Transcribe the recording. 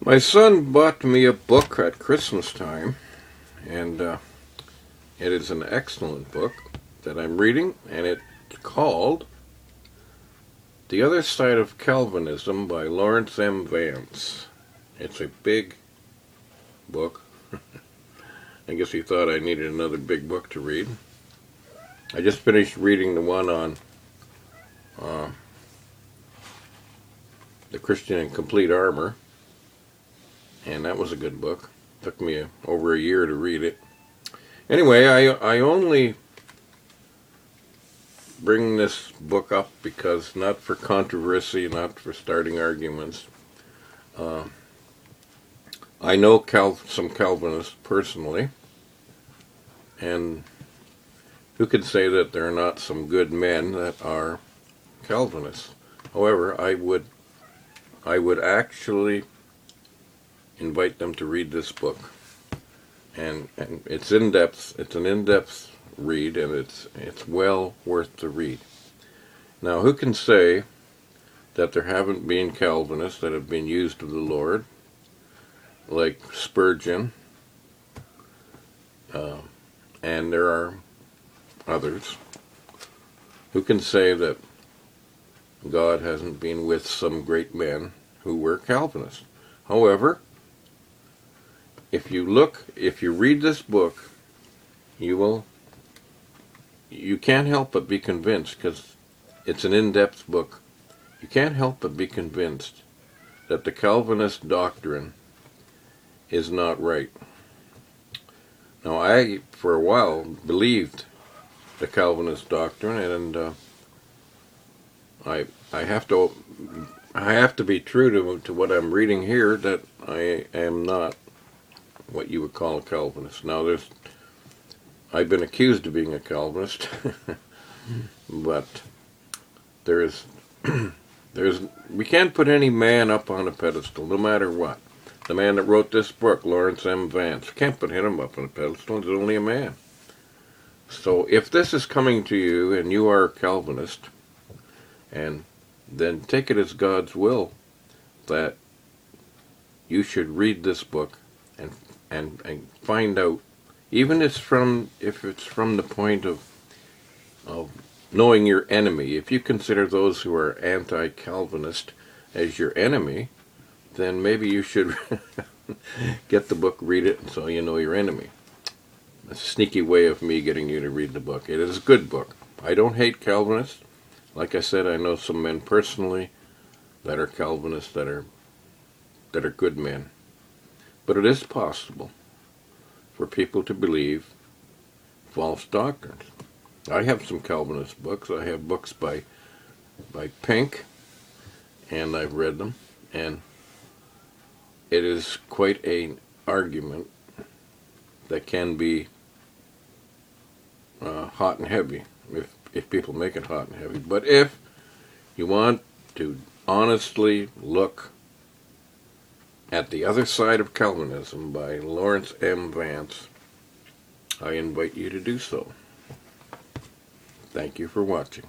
My son bought me a book at Christmas time, and it is an excellent book that I'm reading, and it's called The Other Side of Calvinism by Lawrence M. Vance. It's a big book. I guess he thought I needed another big book to read. I just finished reading the one on the Christian in Complete Armor, and that was a good book. Took me over a year to read it. Anyway, I only bring this book up because, not for controversy, not for starting arguments. I know some Calvinists personally, and who could say that there are not some good men that are Calvinists? However, I would actually invite them to read this book, and it's in depth. It's an in-depth read, and it's well worth the read. Now, who can say that there haven't been Calvinists that have been used of the Lord, like Spurgeon, and there are others? Who can say that God hasn't been with some great men who were Calvinists? However, if you read this book, you can't help but be convinced, because it's an in-depth book. You can't help but be convinced that the Calvinist doctrine is not right. Now, I, for a while, believed the Calvinist doctrine, and I have to be true to what I'm reading here, that I am not what you would call a Calvinist. Now, I've been accused of being a Calvinist, but we can't put any man up on a pedestal, no matter what. The man that wrote this book, Lawrence M. Vance, can't put him up on a pedestal. He's only a man. So if this is coming to you and you are a Calvinist, and then take it as God's will that you should read this book and find out, even if it's from the point of knowing your enemy. If you consider those who are anti-Calvinist as your enemy, then maybe you should get the book, read it, so you know your enemy. That's a sneaky way of me getting you to read the book. It is a good book. I don't hate Calvinists. Like I said, I know some men personally that are Calvinists that are good men. But it is possible for people to believe false doctrines. I have some Calvinist books. I have books by Pink, and I've read them, and it is quite an argument that can be hot and heavy, if people make it hot and heavy. But if you want to honestly look at The Other Side of Calvinism by Lawrence M. Vance, I invite you to do so. Thank you for watching.